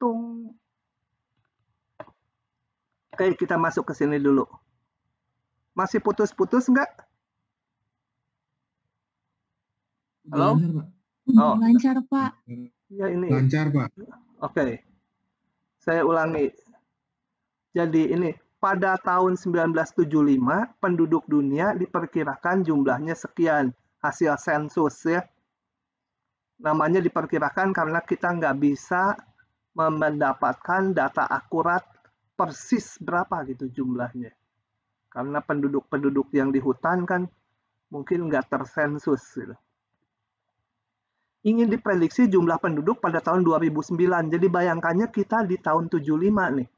Tung. Oke, kita masuk ke sini dulu. Masih putus-putus nggak? Halo? Lancar, Pak. Oh, Lancar, Pak. ya ini. Lancar, Pak. Oke. Saya ulangi. Jadi ini, pada tahun 1975, penduduk dunia diperkirakan jumlahnya sekian. Hasil sensus ya. Namanya diperkirakan karena kita nggak bisa mendapatkan data akurat persis berapa gitu jumlahnya. Karena penduduk-penduduk yang di hutan kan mungkin nggak tersensus gitu. Ingin diprediksi jumlah penduduk pada tahun 2009. Jadi bayangkannya kita di tahun 75 nih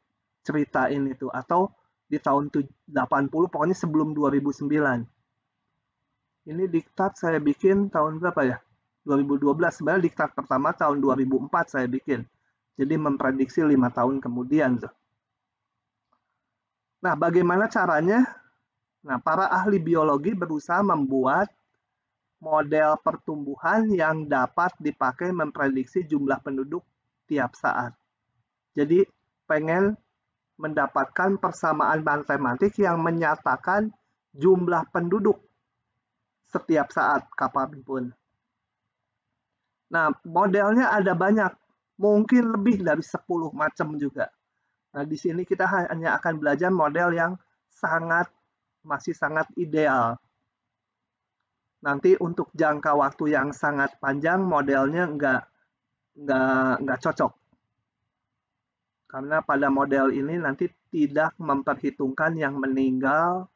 cerita ini tuh, atau di tahun 80, pokoknya sebelum 2009. Ini diktat saya bikin tahun berapa ya? 2012. Sebenarnya diktat pertama tahun 2004 saya bikin. Jadi memprediksi 5 tahun kemudian tuh. Nah, bagaimana caranya? Nah, para ahli biologi berusaha membuat model pertumbuhan yang dapat dipakai memprediksi jumlah penduduk tiap saat. Jadi, pengen mendapatkan persamaan matematik yang menyatakan jumlah penduduk setiap saat kapanpun. Nah, modelnya ada banyak, mungkin lebih dari 10 macam juga. Nah, di sini kita hanya akan belajar model yang masih sangat ideal. Nanti untuk jangka waktu yang sangat panjang, modelnya nggak cocok. Karena pada model ini nanti tidak memperhitungkan yang meninggal,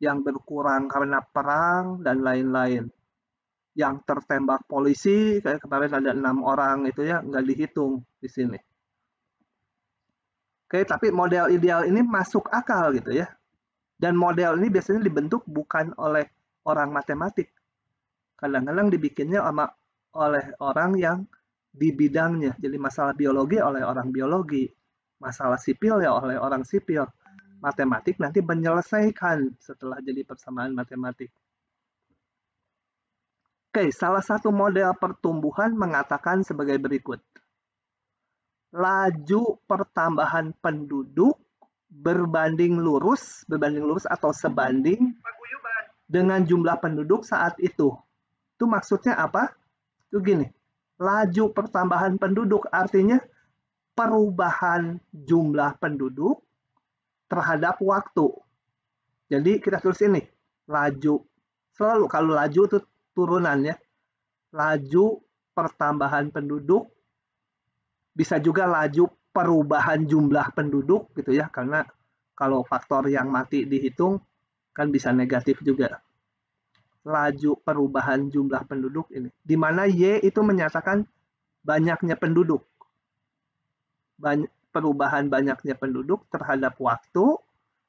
yang berkurang karena perang, dan lain-lain. Yang tertembak polisi, kayak kemarin ada 6 orang, itu ya nggak dihitung di sini. Oke, tapi model ideal ini masuk akal gitu ya. Dan model ini biasanya dibentuk bukan oleh orang matematik. Kadang-kadang dibikinnya oleh orang yang di bidangnya. Jadi masalah biologi oleh orang biologi, masalah sipil ya oleh orang sipil. Matematik nanti menyelesaikan setelah jadi persamaan matematik. Oke, salah satu model pertumbuhan mengatakan sebagai berikut. Laju pertambahan penduduk berbanding lurus atau sebanding dengan jumlah penduduk saat itu. Itu maksudnya apa? Itu gini. Laju pertambahan penduduk artinya perubahan jumlah penduduk terhadap waktu. Jadi kita tulis ini, laju. Selalu kalau laju itu turunan ya. Laju pertambahan penduduk, bisa juga laju perubahan jumlah penduduk gitu ya, karena kalau faktor yang mati dihitung kan bisa negatif juga. Laju perubahan jumlah penduduk ini, di mana Y itu menyatakan banyaknya penduduk. Perubahan banyaknya penduduk terhadap waktu.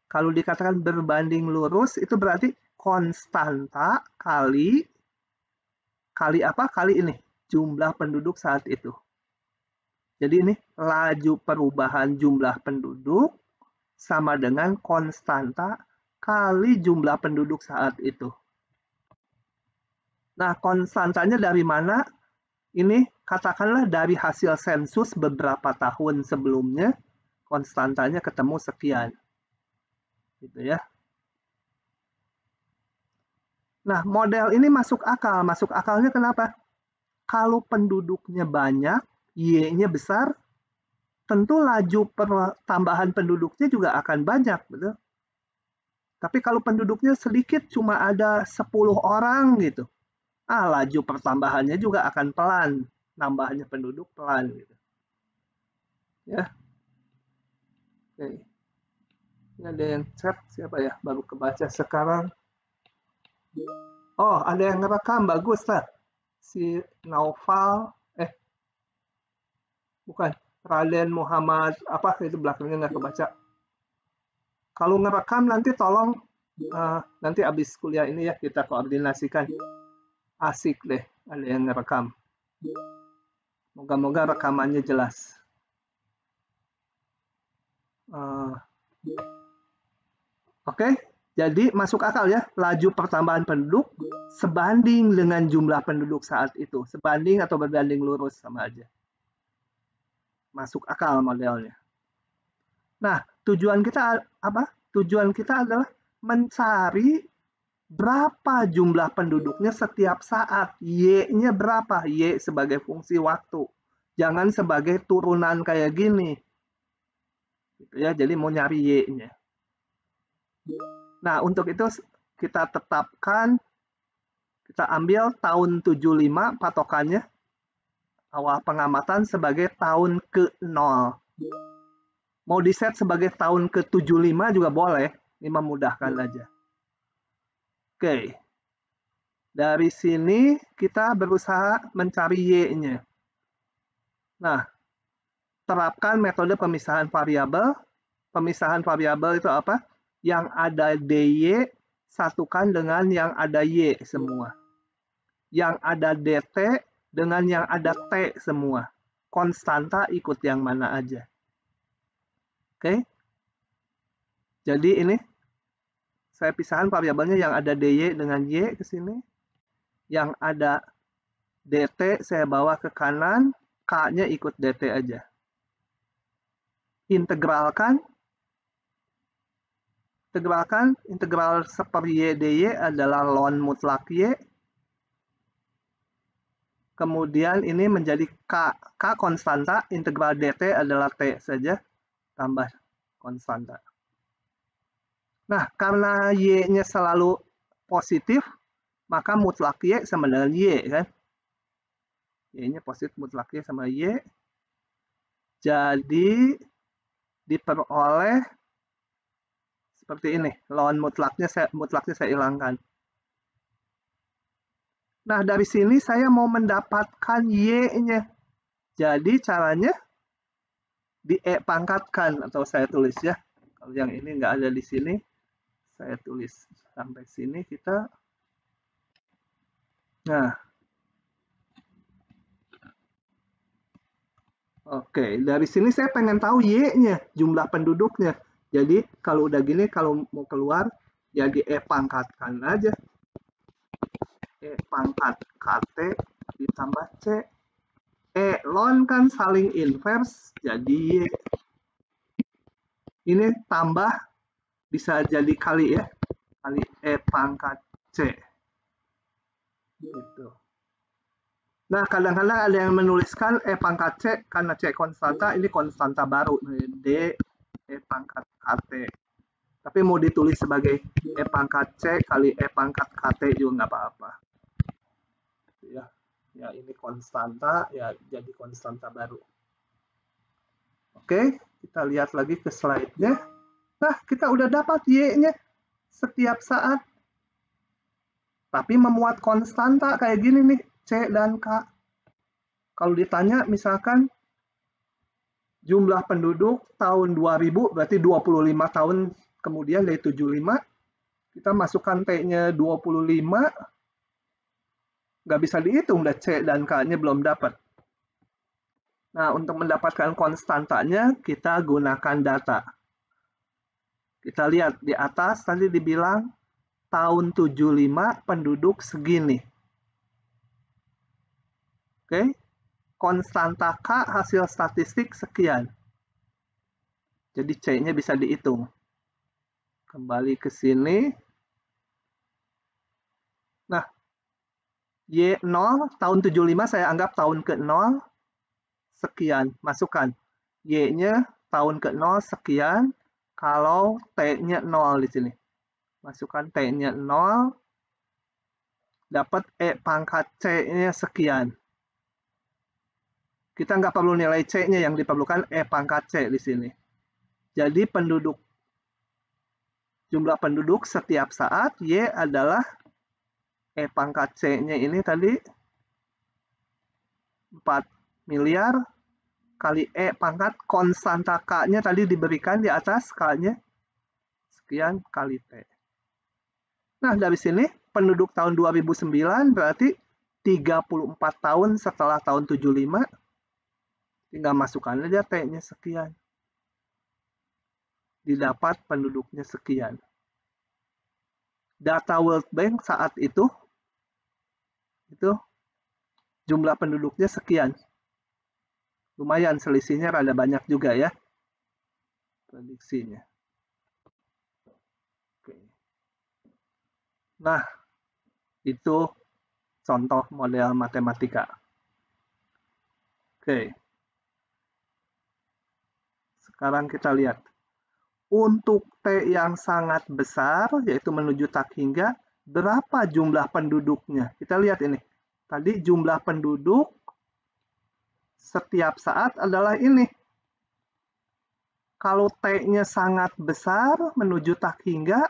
Kalau dikatakan berbanding lurus, itu berarti konstanta kali apa? Kali ini, jumlah penduduk saat itu. Jadi ini laju perubahan jumlah penduduk sama dengan konstanta kali jumlah penduduk saat itu. Nah, konstantanya dari mana? Ini katakanlah dari hasil sensus beberapa tahun sebelumnya, konstantanya ketemu sekian. Gitu ya. Nah, model ini masuk akal. Masuk akalnya kenapa? Kalau penduduknya banyak, Y-nya besar, tentu laju pertambahan penduduknya juga akan banyak, betul? Tapi kalau penduduknya sedikit, cuma ada 10 orang gitu, laju pertambahannya juga akan pelan, nambahnya penduduk pelan gitu. Ya. Oke. Ini ada yang chat, siapa ya? Baru kebaca sekarang. Oh, ada yang ngerekam, bagus lah. Si Naufal, bukan, Raden Muhammad, apa itu belakangnya nggak kebaca. Kalau ngerekam nanti tolong, nanti habis kuliah ini ya kita koordinasikan. Asik deh, ada yang ngerekam. Moga-moga rekamannya jelas. Oke, jadi masuk akal ya, laju pertambahan penduduk sebanding dengan jumlah penduduk saat itu. Sebanding atau berbanding lurus sama aja. masuk akal modelnya. Nah, tujuan kita apa? Tujuan kita adalah mencari berapa jumlah penduduknya setiap saat. Y-nya berapa? Y sebagai fungsi waktu. Jangan sebagai turunan kayak gini. Gitu ya, jadi mau nyari Y-nya. Nah, untuk itu kita tetapkan, kita ambil tahun 75 patokannya, awal pengamatan sebagai tahun ke-0. Mau di-set sebagai tahun ke-75 juga boleh, ini memudahkan aja. Oke, dari sini kita berusaha mencari Y-nya. Nah, terapkan metode pemisahan variabel. Pemisahan variabel itu apa? Yang ada DY satukan dengan yang ada Y semua. Yang ada DT dengan yang ada T semua. Konstanta ikut yang mana aja. Oke? Jadi ini saya pisahkan variabelnya yang ada DY dengan Y ke sini. Yang ada DT saya bawa ke kanan, K-nya ikut DT aja. Integralkan. Integral seper Y dy adalah ln mutlak Y. Kemudian ini menjadi K. K konstanta, integral dt adalah T saja, tambah konstanta. Nah, karena Y-nya selalu positif, maka mutlak Y sama dengan Y, kan? Y-nya positif, mutlak Y sama Y. Jadi, diperoleh seperti ini. Ln mutlaknya saya hilangkan. Nah, dari sini saya mau mendapatkan Y-nya. Jadi, caranya di-E pangkatkan, atau saya tulis ya. Kalau yang ini nggak ada di sini, saya tulis sampai sini kita. Nah, oke, dari sini saya pengen tahu Y-nya, jumlah penduduknya. Jadi kalau udah gini, kalau mau keluar, ya di-E pangkatkan aja. E pangkat KT ditambah C. E ln kan saling inverse, jadi Y. Ini tambah, bisa jadi kali ya. Kali E pangkat C. Gitu. Nah, kadang-kadang ada yang menuliskan E pangkat C, karena C konstanta, ini konstanta baru. D, E pangkat KT. Tapi mau ditulis sebagai E pangkat C kali E pangkat KT juga nggak apa-apa. Ya, ini konstanta, ya jadi konstanta baru. Oke, kita lihat lagi ke slide-nya. Nah, kita udah dapat Y-nya setiap saat. Tapi memuat konstanta kayak gini nih, C dan K. Kalau ditanya misalkan jumlah penduduk tahun 2000, berarti 25 tahun kemudian dari 75, kita masukkan T-nya 25, nggak bisa dihitung, udah C dan K-nya belum dapat. Nah, untuk mendapatkan konstantanya, kita gunakan data. Kita lihat di atas, tadi dibilang tahun 75 penduduk segini. Oke, konstanta K hasil statistik sekian. Jadi C-nya bisa dihitung. Kembali ke sini. Nah, Y0 tahun 75 saya anggap tahun ke-0 sekian, masukkan. Y-nya tahun ke-0 sekian, kalau T-nya 0 di sini. Masukkan T-nya 0, dapat E pangkat C-nya sekian. Kita nggak perlu nilai C-nya, yang diperlukan E pangkat C di sini. Jadi jumlah penduduk setiap saat, Y adalah E pangkat C-nya ini tadi 4 miliar kali E pangkat konstanta K-nya tadi diberikan di atas, K-nya sekian kali T. Nah, dari sini penduduk tahun 2009 berarti 34 tahun setelah tahun 75, tinggal masukkan aja T-nya sekian. Didapat penduduknya sekian. Data World Bank saat itu jumlah penduduknya sekian. Lumayan selisihnya rada banyak juga ya prediksinya. Oke. Nah, itu contoh model matematika. Oke. Sekarang kita lihat. Untuk T yang sangat besar, yaitu menuju tak hingga, berapa jumlah penduduknya? Kita lihat ini. Tadi jumlah penduduk setiap saat adalah ini. Kalau T-nya sangat besar, menuju tak hingga,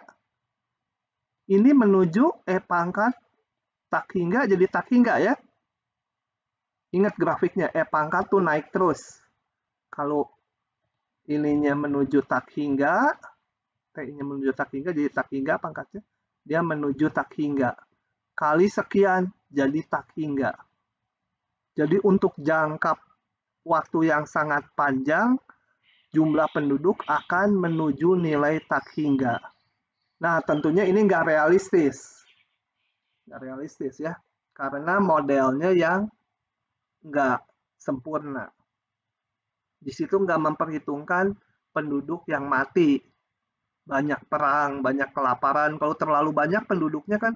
ini menuju E pangkat tak hingga jadi tak hingga ya. Ingat grafiknya, E pangkat tuh naik terus. Kalau ininya menuju tak hingga, T-nya menuju tak hingga jadi tak hingga pangkatnya, dia menuju tak hingga. Kali sekian jadi tak hingga. Jadi untuk jangka waktu yang sangat panjang, jumlah penduduk akan menuju nilai tak hingga. Nah, tentunya ini nggak realistis. Nggak realistis ya, karena modelnya yang nggak sempurna. Di situ nggak memperhitungkan penduduk yang mati. Banyak perang, banyak kelaparan. Kalau terlalu banyak penduduknya kan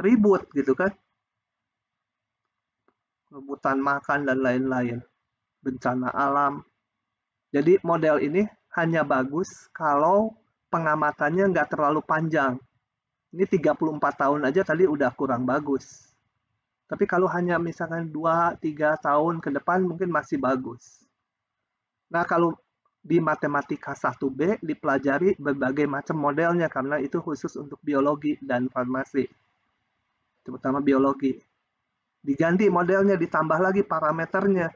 ribut gitu kan. Rebutan makan dan lain-lain. Bencana alam. Jadi model ini hanya bagus kalau pengamatannya nggak terlalu panjang. Ini 34 tahun aja tadi udah kurang bagus. Tapi kalau hanya misalkan 2-3 tahun ke depan mungkin masih bagus. Nah, kalau di matematika 1B dipelajari berbagai macam modelnya karena itu khusus untuk biologi dan farmasi. Terutama biologi. Diganti modelnya, ditambah lagi parameternya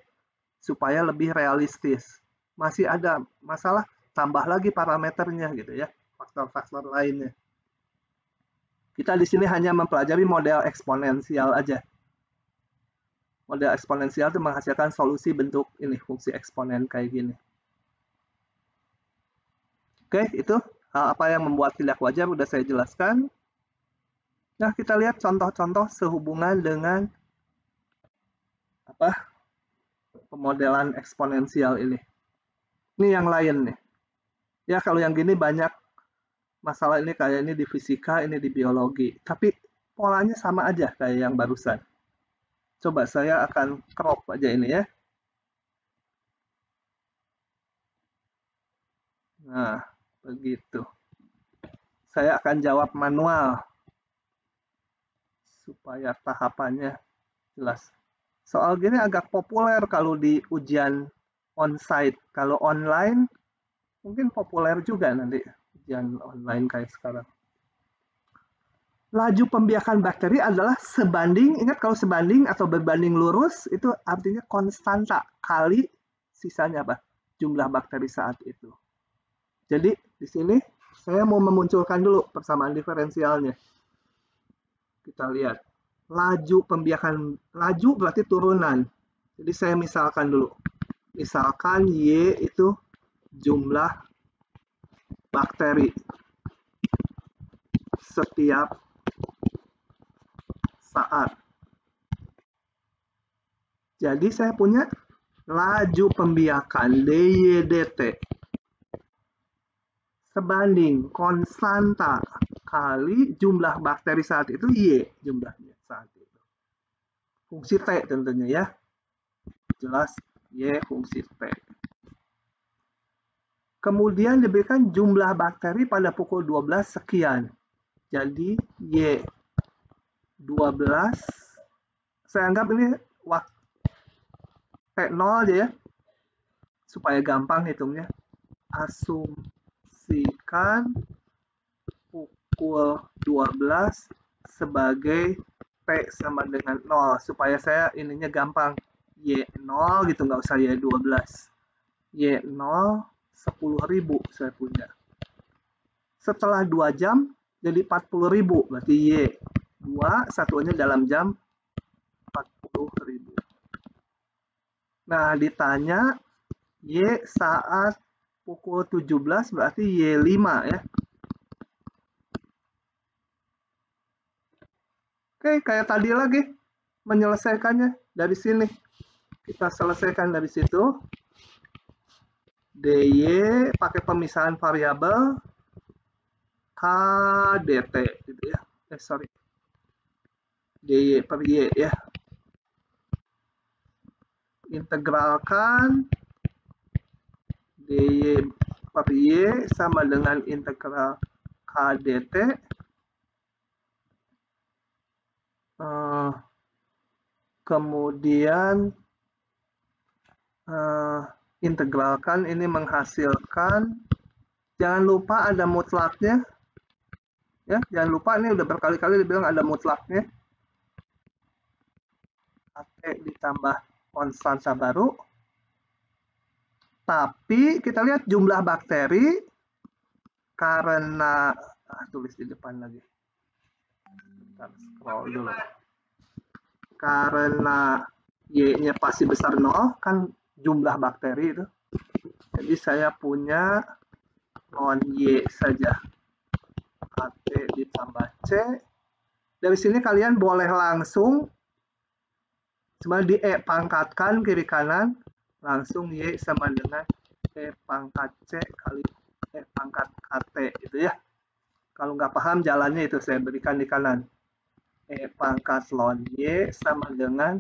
supaya lebih realistis. Masih ada masalah, tambah lagi parameternya gitu ya, faktor-faktor lainnya. Kita di sini hanya mempelajari model eksponensial aja. Model eksponensial itu menghasilkan solusi bentuk ini, fungsi eksponen kayak gini. Oke, itu apa yang membuat tidak wajar udah saya jelaskan. Nah, kita lihat contoh-contoh sehubungan dengan pemodelan eksponensial ini. Ini yang lain nih. Ya, kalau yang gini banyak masalah ini kayak ini di fisika, ini di biologi. Tapi polanya sama aja kayak yang barusan. Coba saya akan crop aja ini ya. Nah, begitu. Saya akan jawab manual supaya tahapannya jelas. Soal gini agak populer kalau di ujian on-site. Kalau online mungkin populer juga nanti ujian online kayak sekarang. Laju pembiakan bakteri adalah sebanding, ingat kalau sebanding atau berbanding lurus itu artinya konstanta kali sisanya apa? Jumlah bakteri saat itu. Jadi di sini saya mau memunculkan dulu persamaan diferensialnya. Kita lihat. Laju pembiakan, laju berarti turunan. Jadi saya misalkan dulu. Misalkan Y itu jumlah bakteri setiap saat. Jadi saya punya laju pembiakan DY/dt sebanding konstanta kali jumlah bakteri saat itu Y jumlahnya saat itu. Fungsi T tentunya ya. Jelas Y fungsi T. Kemudian diberikan jumlah bakteri pada pukul 12 sekian. Jadi Y 12, saya anggap ini waktu T0 aja ya, supaya gampang hitungnya. Asumsikan pukul 12 sebagai T sama dengan 0, supaya saya ininya gampang. Y0 gitu, nggak usah Y12. Y0 10.000 saya punya. Setelah 2 jam jadi 40.000, berarti Y2 satuannya dalam jam 40.000. Nah, ditanya Y saat pukul 17 berarti Y5 ya. Oke, kayak tadi lagi menyelesaikannya dari sini. Kita selesaikan dari situ. DY pakai pemisahan variabel KDT gitu ya. Sorry. DY per Y ya. Integralkan DY per Y sama dengan integral KDT. Kemudian integralkan, ini menghasilkan, jangan lupa ada mutlaknya ya, jangan lupa, ini udah berkali-kali dibilang ada mutlaknya. KT ditambah konstanta baru, tapi kita lihat jumlah bakteri karena tulis di depan lagi, kita scroll dulu, karena Y-nya pasti besar 0 kan jumlah bakteri itu. Jadi saya punya ln Y saja. KT ditambah C. Dari sini kalian boleh langsung cuma di E pangkatkan kiri kanan, langsung Y sama dengan E pangkat C kali E pangkat KT itu ya. Kalau nggak paham jalannya itu saya berikan di kanan. E pangkat ln Y sama dengan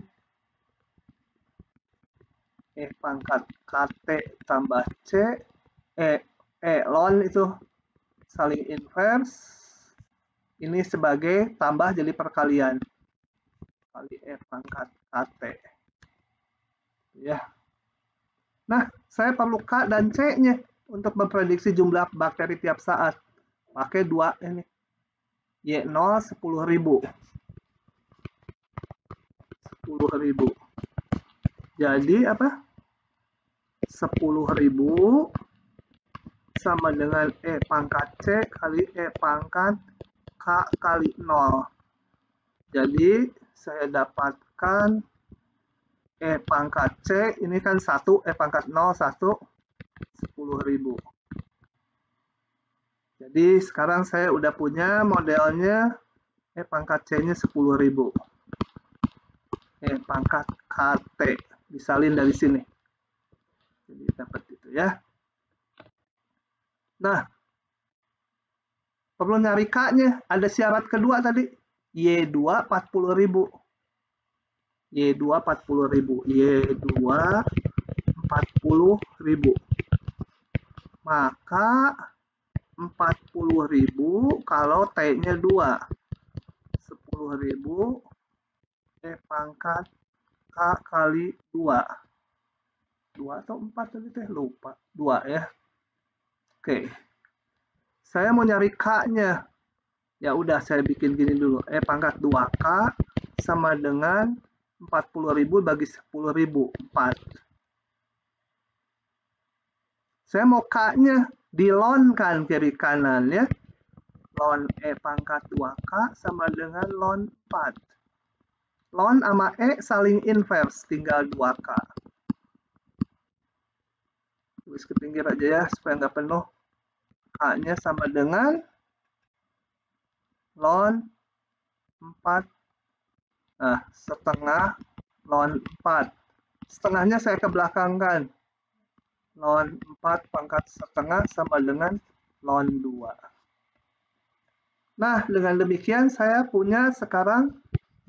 E pangkat KT tambah C, ln itu saling inverse, ini sebagai tambah jadi perkalian, kali E pangkat KT. Ya. Nah, saya perlu K dan C-nya untuk memprediksi jumlah bakteri tiap saat. Pakai 2 ini. Y0 10.000. 10.000. Jadi apa? 10.000 sama dengan E pangkat C kali E pangkat K kali 0. Jadi saya dapatkan E pangkat C, ini kan 1, E pangkat 0, 1, 10.000. Jadi sekarang saya udah punya modelnya, E pangkat C-nya 10.000. E pangkat KT, disalin dari sini. Jadi dapat itu ya. Nah, perlu nyari K-nya. Ada syarat kedua tadi. Y2 40.000. Y2 40.000. Y2 40.000. Maka 40.000 kalau T-nya 2. 10.000 E pangkat K kali 2. 2 atau 4 tadi teh lupa. 2 ya. Oke. Saya mau nyari K-nya. Ya udah saya bikin gini dulu. E pangkat 2K sama dengan 40.000 bagi 10.000. 4. Saya mau K-nya dilonkan kiri kanan ya. Ln E pangkat 2K sama dengan ln 4. Ln sama E saling inverse, tinggal 2K. Tulis ke pinggir aja ya, supaya nggak penuh. K-nya sama dengan ln 4. Nah, setengah ln 4. Setengahnya saya kebelakangkan. Ln 4 pangkat setengah sama dengan ln 2. Nah, dengan demikian saya punya sekarang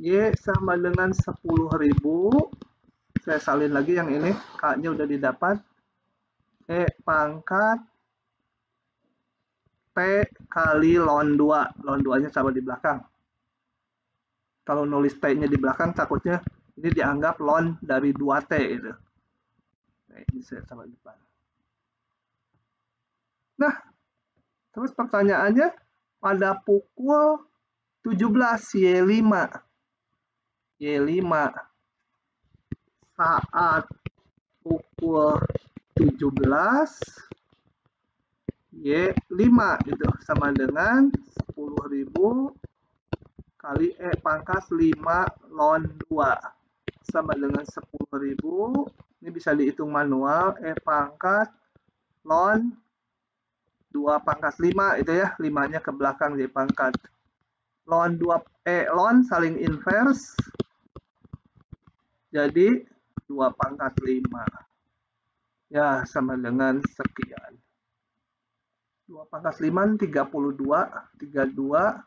Y sama dengan 10.000. Saya salin lagi yang ini, K-nya udah didapat. E pangkat T kali ln 2. Ln 2-nya sama di belakang. Kalau nulis T-nya di belakang, takutnya ini dianggap ln dari 2T itu. Nah, ini saya sama di depan. Nah, terus pertanyaannya, pada pukul 17 Y5. Y5 saat pukul 17 Y5 itu sama dengan 10.000 kali E pangkat 5 ln 2 sama dengan 10.000. Ini bisa dihitung manual. E pangkat ln 2 pangkat 5 itu ya, 5-nya ke belakang jadi pangkat. Ln saling inverse. Jadi 2 pangkat 5. Ya, sama dengan sekian. 2 pangkat 5, 32, 32,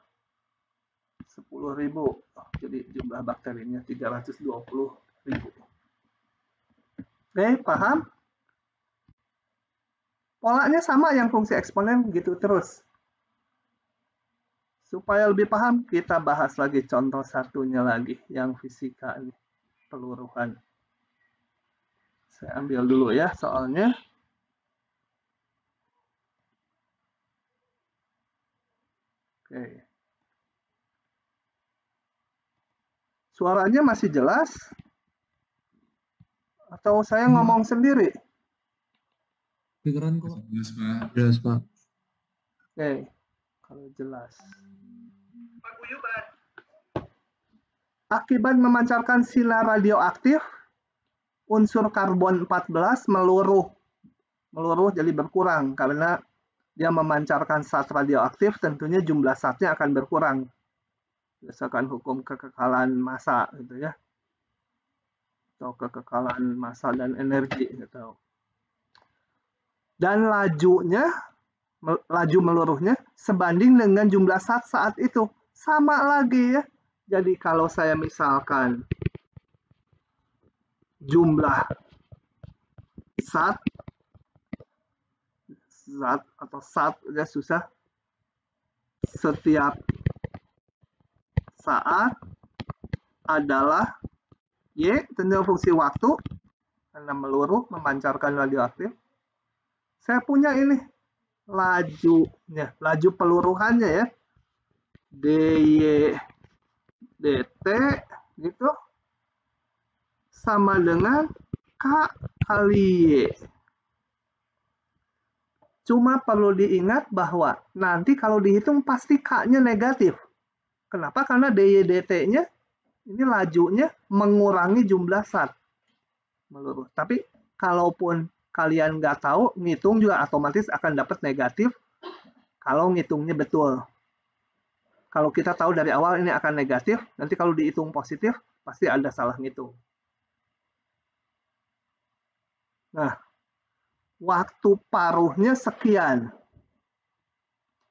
10.000. Jadi jumlah bakterinya 320.000. Oke, paham? Polanya sama yang fungsi eksponen gitu terus. Supaya lebih paham, kita bahas lagi contoh satunya lagi, yang fisika nih, peluruhan. Saya ambil dulu ya soalnya. Oke. Suaranya masih jelas? Atau saya ngomong sendiri? Kedengeran kok. Jelas, Pak. Jelas, Pak. Oke, kalau jelas. Akibat memancarkan sinar radioaktif, unsur karbon 14 meluruh jadi berkurang karena dia memancarkan zat radioaktif, tentunya jumlah zatnya akan berkurang berdasarkan hukum kekekalan massa gitu ya, atau kekekalan massa dan energi gitu. Dan laju meluruhnya sebanding dengan jumlah zat saat itu, sama lagi ya. Jadi kalau saya misalkan jumlah zat atau zat ya susah, setiap saat adalah Y, tentu fungsi waktu karena meluruh memancarkan radioaktif. Saya punya ini lajunya, laju peluruhannya ya, dy dt gitu sama dengan K kali Y. Cuma perlu diingat bahwa nanti kalau dihitung pasti K-nya negatif. Kenapa? Karena dy dt-nya ini lajunya mengurangi jumlah zat meluruh. Tapi kalaupun kalian nggak tahu, ngitung juga otomatis akan dapat negatif kalau ngitungnya betul. Kalau kita tahu dari awal ini akan negatif, nanti kalau dihitung positif, pasti ada salah ngitung. Nah, waktu paruhnya sekian.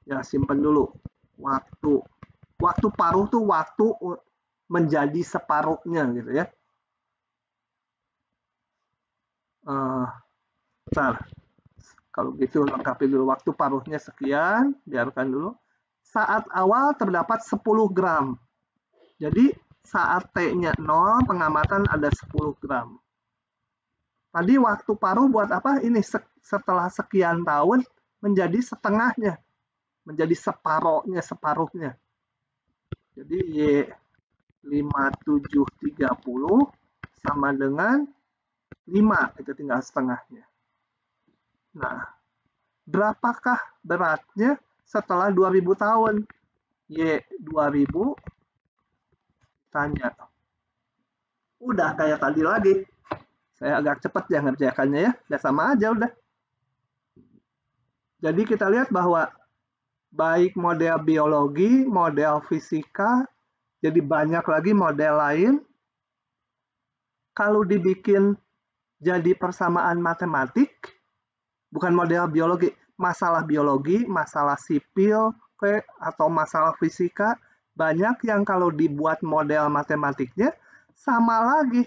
Ya, simpan dulu. Waktu paruh tuh waktu menjadi separuhnya gitu ya. Bentar. Kalau gitu lengkapi dulu, waktu paruhnya sekian, biarkan dulu. Saat awal terdapat 10 gram. Jadi saat T-nya 0, pengamatan ada 10 gram. Tadi waktu paruh buat apa? Ini setelah sekian tahun menjadi setengahnya. Menjadi separuhnya. Jadi Y 5730 sama dengan 5, itu tinggal setengahnya. Nah, berapakah beratnya setelah 2000 tahun? Y 2000 tanya. Udah kayak tadi lagi. Saya agak cepat ya ngerjakannya ya. Udah sama aja udah. Jadi kita lihat bahwa baik model biologi, model fisika, jadi banyak lagi model lain. Kalau dibikin jadi persamaan matematik, bukan model biologi, masalah biologi, masalah sipil, atau masalah fisika, banyak yang kalau dibuat model matematiknya sama lagi,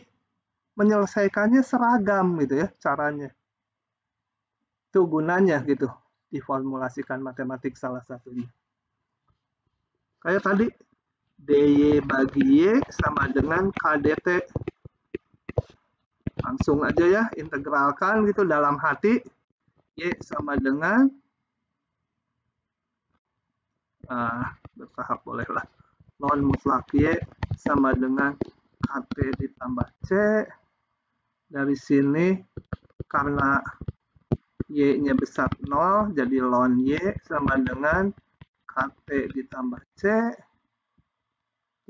menyelesaikannya seragam gitu ya caranya. Itu gunanya gitu, diformulasikan matematik salah satunya. Kayak tadi, dy bagi y sama dengan kdt. Langsung aja ya, integralkan gitu dalam hati. Y sama dengan bertahap bolehlah, ln mutlak Y sama dengan KT ditambah C. Dari sini karena Y-nya besar 0, jadi ln Y sama dengan KT ditambah C.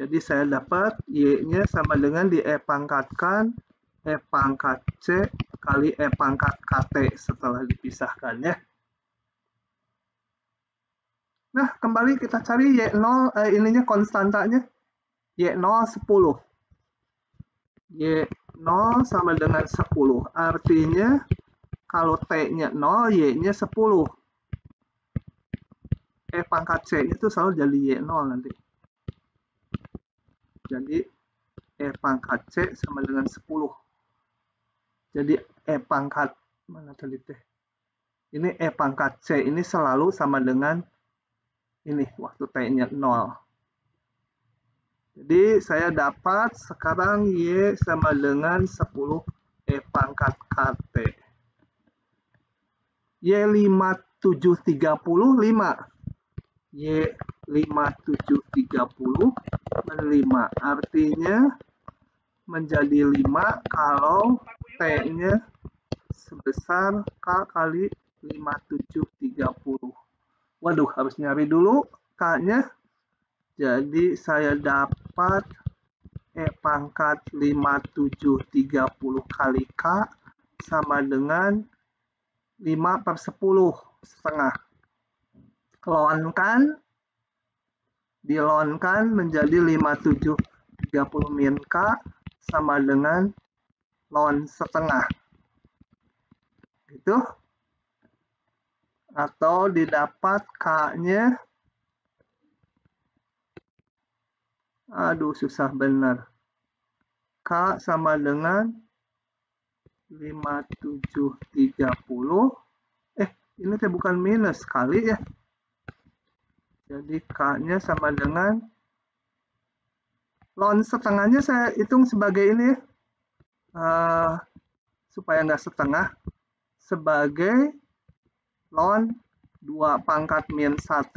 Jadi saya dapat Y-nya sama dengan di E pangkatkan E pangkat C kali E pangkat KT setelah dipisahkan ya. Nah, kembali kita cari Y0, ininya konstantanya. Y0 10. Y 0 sama dengan 10. Artinya kalau T-nya 0, Y-nya 10. E pangkat C-nya itu selalu jadi Y0 nanti. Jadi E pangkat C sama dengan 10. Jadi E pangkat, mana tadi teh? Ini E pangkat C ini selalu sama dengan ini, waktu T-nya 0. Jadi saya dapat sekarang Y sama dengan 10 E pangkat KT. Y 5735. Y 5730 5. Artinya menjadi 5 kalau T-nya sebesar K kali 5730. Waduh, harus nyari dulu K-nya. Jadi saya dapat E pangkat 5730 kali K sama dengan 5/10 setengah. Dilonkan menjadi 5730 min K sama dengan ln setengah. Gitu. Atau didapat K-nya, aduh susah benar. K sama dengan 5730. Ini bukan minus kali ya. Jadi K-nya sama dengan ln setengahnya saya hitung sebagai ini ya. Supaya nggak setengah, sebagai ln 2 pangkat min 1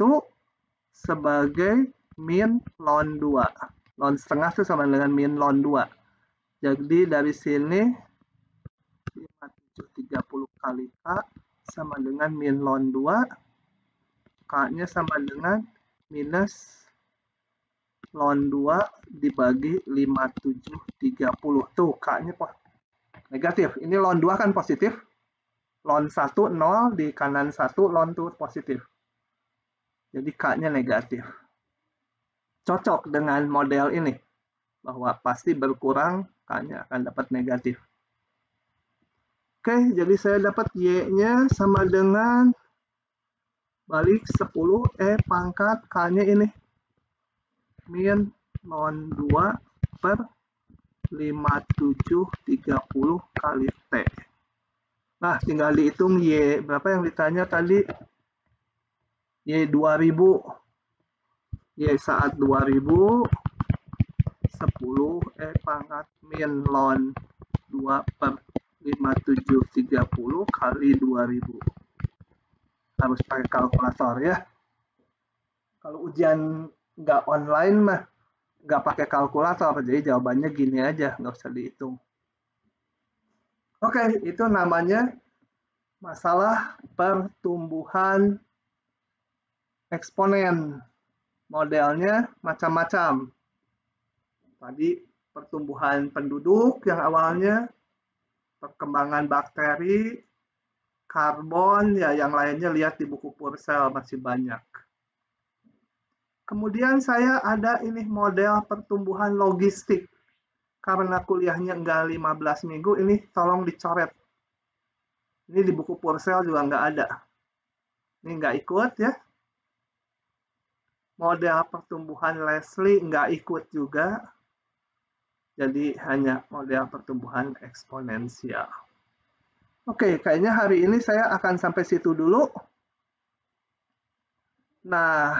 sebagai min ln 2. Ln setengah itu sama dengan min ln 2. Jadi dari sini 5730 kali K sama dengan min ln 2. K-nya sama dengan minus ln 2 dibagi 5730. Tuh, K-nya negatif. Ini ln 2 kan positif. Ln 1, 0. Di kanan 1, ln 2 positif. Jadi K-nya negatif. Cocok dengan model ini. Bahwa pasti berkurang, K-nya akan dapat negatif. Oke, jadi saya dapat Y-nya sama dengan balik 10 E pangkat K-nya ini. Min ln 2 per 5730 kali T. Nah, tinggal dihitung Y. Berapa yang ditanya tadi? Y 2000. Y saat 2000. 10 E pangkat min ln 2 per 5730 kali 2000. Harus pakai kalkulator ya. Kalau ujian nggak online mah nggak pakai kalkulator, jadi jawabannya gini aja, nggak usah dihitung. Oke, itu namanya masalah pertumbuhan eksponen. Modelnya macam-macam. Tadi pertumbuhan penduduk yang awalnya, perkembangan bakteri, karbon, ya yang lainnya lihat di buku Purcell masih banyak. Kemudian saya ada ini model pertumbuhan logistik. Karena kuliahnya enggak 15 minggu, ini tolong dicoret. Ini di buku Purcell juga enggak ada. Ini enggak ikut ya. Model pertumbuhan Leslie enggak ikut juga. Jadi hanya model pertumbuhan eksponensial. Oke, kayaknya hari ini saya akan sampai situ dulu. Nah,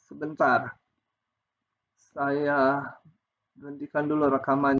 sebentar. Saya berhentikan dulu rekaman.